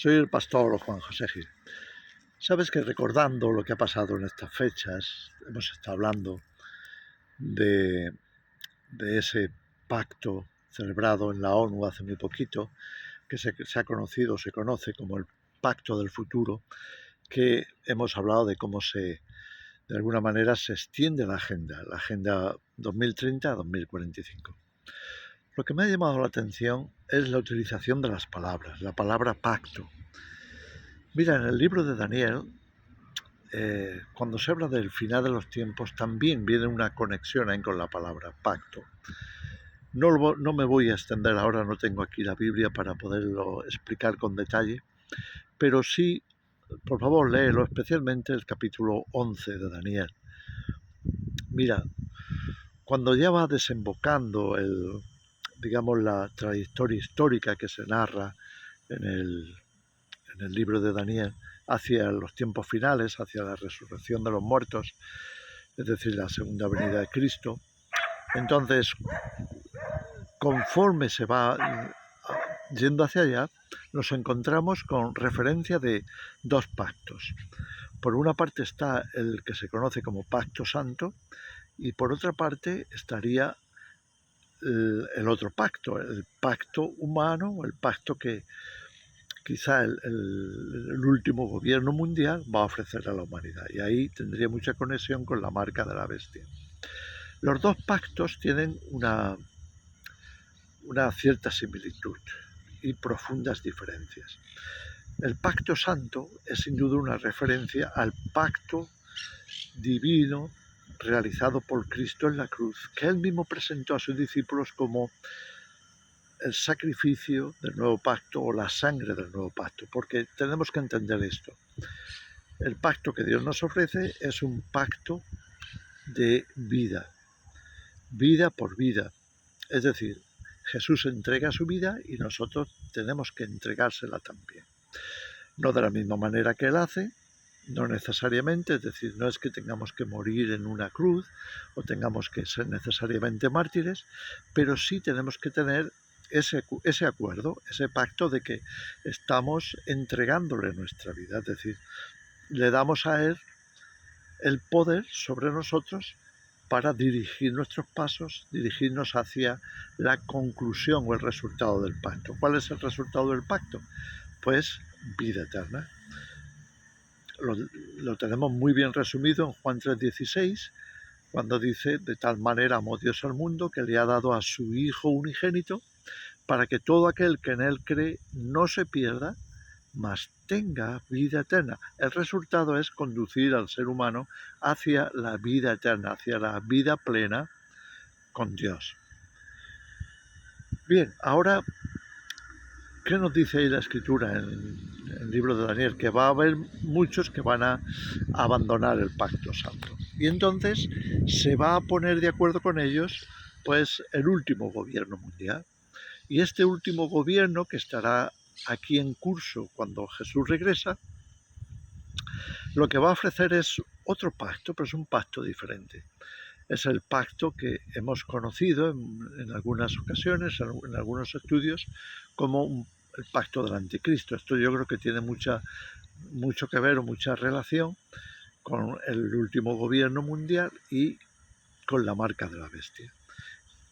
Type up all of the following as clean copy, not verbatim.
Soy el pastor Juan José Gil. Sabes que recordando lo que ha pasado en estas fechas, hemos estado hablando de, ese pacto celebrado en la ONU hace muy poquito, que se ha conocido, se conoce como el Pacto del Futuro, que hemos hablado de cómo de alguna manera se extiende la agenda 2030-2045. Lo que me ha llamado la atención es la utilización de las palabras, la palabra pacto. Mira, en el libro de Daniel, cuando se habla del final de los tiempos, también viene una conexión ahí con la palabra pacto. No me voy a extender ahora, no tengo aquí la Biblia para poderlo explicar con detalle, pero sí, por favor, léelo, especialmente el capítulo 11 de Daniel. Mira, cuando ya va desembocando la trayectoria histórica que se narra en el libro de Daniel, hacia los tiempos finales, hacia la resurrección de los muertos, es decir, la segunda venida de Cristo. Entonces, conforme se va yendo hacia allá, nos encontramos con referencia de dos pactos. Por una parte está el que se conoce como Pacto Santo y por otra parte estaría el otro pacto, el pacto humano, el pacto que quizá el último gobierno mundial va a ofrecer a la humanidad. Y ahí tendría mucha conexión con la marca de la bestia. Los dos pactos tienen una cierta similitud y profundas diferencias. El pacto santo es sin duda una referencia al pacto divino realizado por Cristo en la cruz, que él mismo presentó a sus discípulos como el sacrificio del nuevo pacto o la sangre del nuevo pacto, porque tenemos que entender esto. El pacto que Dios nos ofrece es un pacto de vida, vida por vida. Es decir, Jesús entrega su vida y nosotros tenemos que entregársela también. No de la misma manera que Él hace, no necesariamente, es decir, no es que tengamos que morir en una cruz o tengamos que ser necesariamente mártires, pero sí tenemos que tener ese acuerdo, ese pacto de que estamos entregándole nuestra vida, es decir, le damos a Él el poder sobre nosotros para dirigir nuestros pasos, dirigirnos hacia la conclusión o el resultado del pacto. ¿Cuál es el resultado del pacto? Pues vida eterna. Lo tenemos muy bien resumido en Juan 3:16, cuando dice: de tal manera amó Dios al mundo que le ha dado a su Hijo unigénito, para que todo aquel que en él cree no se pierda, mas tenga vida eterna. El resultado es conducir al ser humano hacia la vida eterna, hacia la vida plena con Dios. Bien, ahora, ¿qué nos dice ahí la Escritura en el libro de Daniel? Que va a haber muchos que van a abandonar el pacto santo. Y entonces se va a poner de acuerdo con ellos, pues, el último gobierno mundial. Y este último gobierno, que estará aquí en curso cuando Jesús regresa, lo que va a ofrecer es otro pacto, pero es un pacto diferente. Es el pacto que hemos conocido en algunas ocasiones, en algunos estudios, como el pacto del anticristo. Esto yo creo que tiene mucho que ver o mucha relación con el último gobierno mundial y con la marca de la bestia.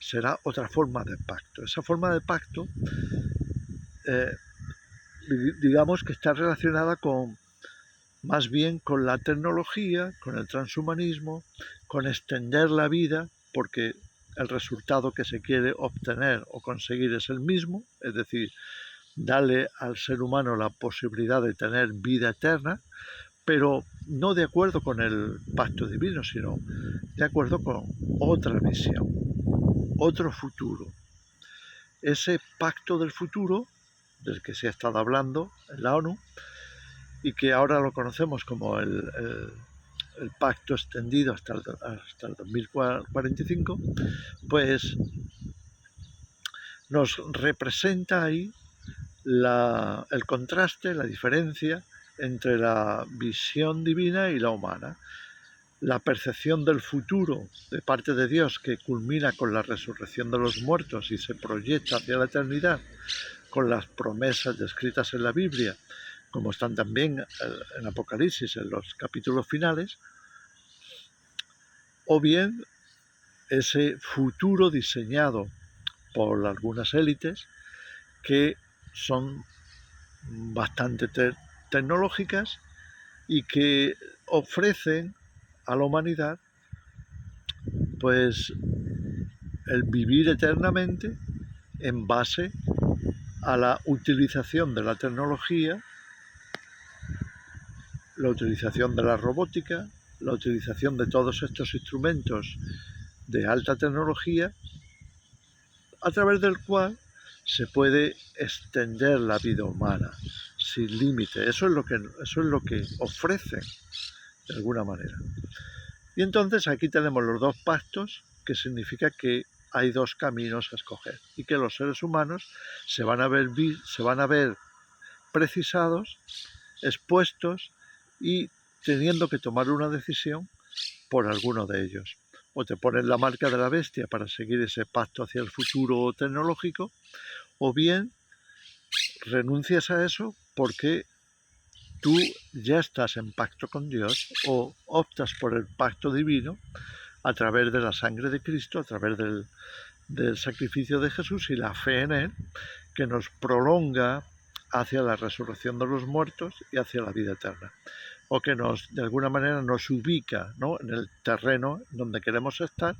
Será otra forma de pacto. Esa forma de pacto, digamos que está relacionada más bien con la tecnología, con el transhumanismo, con extender la vida, porque el resultado que se quiere obtener o conseguir es el mismo, es decir, darle al ser humano la posibilidad de tener vida eterna, pero no de acuerdo con el pacto divino, sino de acuerdo con otra visión, otro futuro. Ese pacto del futuro, del que se ha estado hablando en la ONU, y que ahora lo conocemos como el pacto extendido hasta el 2045, pues nos representa ahí el contraste, la diferencia entre la visión divina y la humana. La percepción del futuro de parte de Dios, que culmina con la resurrección de los muertos y se proyecta hacia la eternidad, con las promesas descritas en la Biblia, como están también en Apocalipsis, en los capítulos finales, o bien ese futuro diseñado por algunas élites que son bastante tecnológicas y que ofrecen a la humanidad pues el vivir eternamente en base a la utilización de la tecnología, la utilización de la robótica, la utilización de todos estos instrumentos de alta tecnología, a través del cual se puede extender la vida humana sin límite. Eso es lo que ofrecen de alguna manera. Y entonces aquí tenemos los dos pactos, que significa que hay dos caminos a escoger y que los seres humanos se van a ver precisados, expuestos y teniendo que tomar una decisión por alguno de ellos. O te pones la marca de la bestia para seguir ese pacto hacia el futuro tecnológico, o bien renuncias a eso porque tú ya estás en pacto con Dios o optas por el pacto divino a través de la sangre de Cristo, a través del sacrificio de Jesús y la fe en Él, que nos prolonga hacia la resurrección de los muertos y hacia la vida eterna, o que de alguna manera nos ubica, ¿no?, en el terreno donde queremos estar,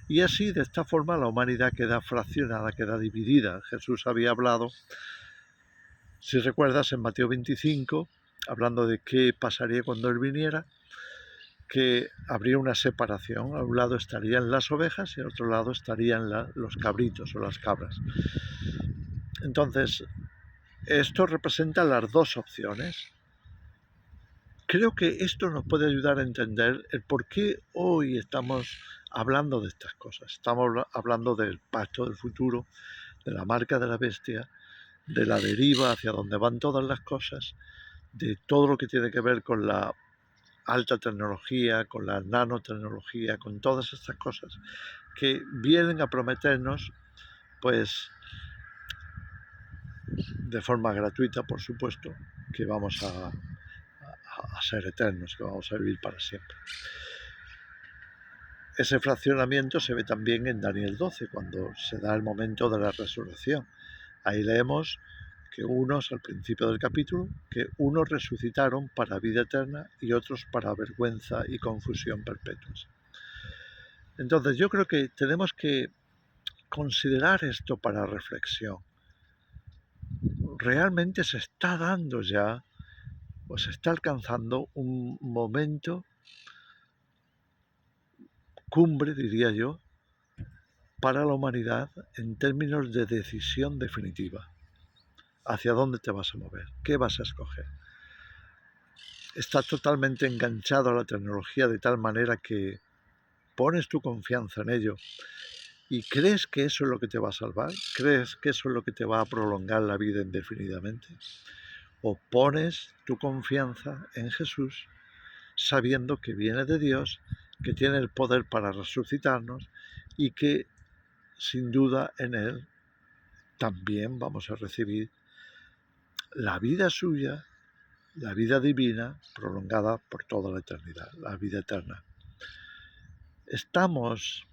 y así de esta forma la humanidad queda fraccionada, queda dividida. Jesús había hablado, si recuerdas, en Mateo 25, hablando de qué pasaría cuando Él viniera, que habría una separación. A un lado estarían las ovejas y al otro lado estarían los cabritos o las cabras. Entonces, esto representa las dos opciones. Creo que esto nos puede ayudar a entender el por qué hoy estamos hablando de estas cosas. Estamos hablando del pacto del futuro, de la marca de la bestia, de la deriva hacia donde van todas las cosas, de todo lo que tiene que ver con la alta tecnología, con la nanotecnología, con todas estas cosas que vienen a prometernos, pues de forma gratuita, por supuesto, que vamos a ser eternos, que vamos a vivir para siempre. Ese fraccionamiento se ve también en Daniel 12, cuando se da el momento de la resurrección. Ahí leemos que unos, al principio del capítulo, que unos resucitaron para vida eterna y otros para vergüenza y confusión perpetuas. Entonces yo creo que tenemos que considerar esto para reflexión. Realmente se está dando ya, o se está alcanzando un momento cumbre, diría yo, para la humanidad en términos de decisión definitiva. ¿Hacia dónde te vas a mover? ¿Qué vas a escoger? Estás totalmente enganchado a la tecnología de tal manera que pones tu confianza en ello y crees que eso es lo que te va a salvar, crees que eso es lo que te va a prolongar la vida indefinidamente, o pones tu confianza en Jesús sabiendo que viene de Dios, que tiene el poder para resucitarnos y que sin duda en Él también vamos a recibir la vida suya, la vida divina prolongada por toda la eternidad, la vida eterna. Estamos,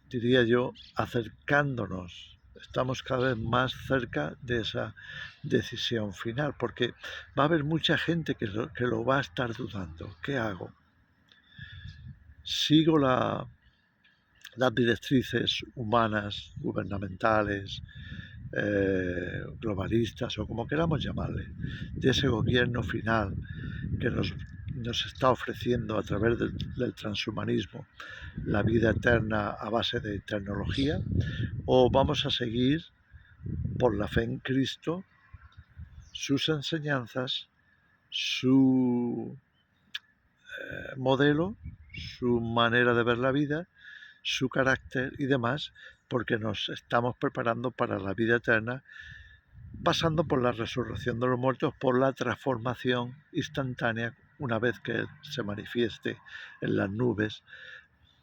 diría yo, acercándonos, estamos cada vez más cerca de esa decisión final, porque va a haber mucha gente que lo va a estar dudando. ¿Qué hago? ¿Sigo las directrices humanas, gubernamentales, globalistas o como queramos llamarle, de ese gobierno final que nos está ofreciendo a través del transhumanismo la vida eterna a base de tecnología, o vamos a seguir por la fe en Cristo sus enseñanzas, su modelo, su manera de ver la vida, su carácter y demás, porque nos estamos preparando para la vida eterna, pasando por la resurrección de los muertos, por la transformación instantánea una vez que Él se manifieste en las nubes,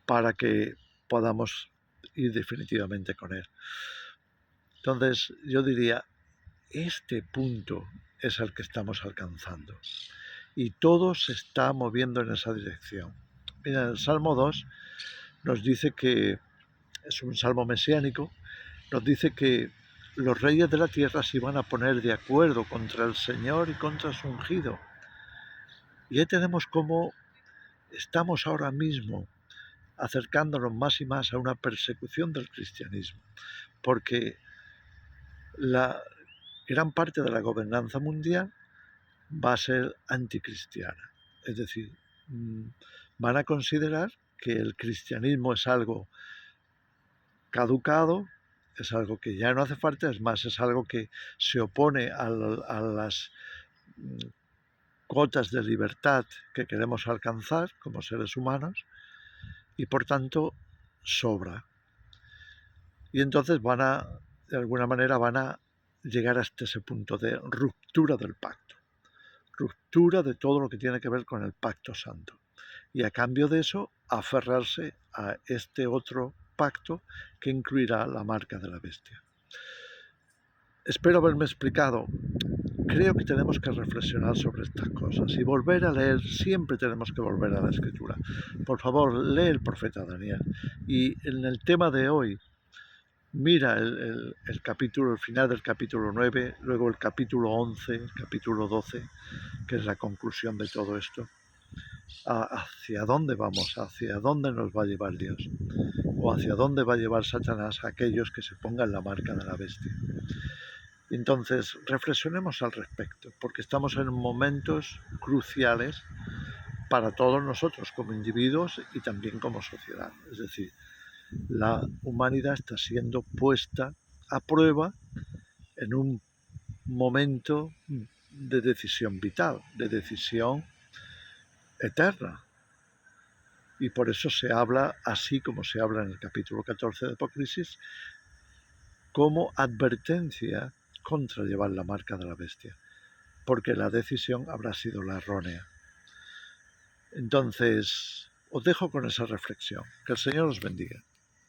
para que podamos ir definitivamente con Él. Entonces yo diría, este punto es el que estamos alcanzando. Y todo se está moviendo en esa dirección. Mira, el Salmo 2 nos dice que, es un salmo mesiánico, nos dice que los reyes de la tierra se iban a poner de acuerdo contra el Señor y contra su ungido. Y ahí tenemos cómo estamos ahora mismo acercándonos más y más a una persecución del cristianismo, porque la gran parte de la gobernanza mundial va a ser anticristiana. Es decir, van a considerar que el cristianismo es algo caducado, es algo que ya no hace falta, es más, es algo que se opone a las cotas de libertad que queremos alcanzar como seres humanos y por tanto sobra. Y entonces de alguna manera van a llegar hasta ese punto de ruptura del pacto, ruptura de todo lo que tiene que ver con el pacto santo. Y a cambio de eso, aferrarse a este otro pacto que incluirá la marca de la bestia. Espero haberme explicado. Creo que tenemos que reflexionar sobre estas cosas y volver a leer, siempre tenemos que volver a la escritura. Por favor, lee el profeta Daniel. Y en el tema de hoy, mira el final del capítulo 9, luego el capítulo 11, el capítulo 12, que es la conclusión de todo esto. ¿Hacia dónde vamos? ¿Hacia dónde nos va a llevar Dios? ¿O hacia dónde va a llevar Satanás a aquellos que se pongan la marca de la bestia? Entonces, reflexionemos al respecto, porque estamos en momentos cruciales para todos nosotros como individuos y también como sociedad. Es decir, la humanidad está siendo puesta a prueba en un momento de decisión vital, de decisión eterna. Y por eso se habla así como se habla en el capítulo 14 de Apocalipsis, como advertencia contra llevar la marca de la bestia, porque la decisión habrá sido la errónea. Entonces, os dejo con esa reflexión. Que el Señor os bendiga.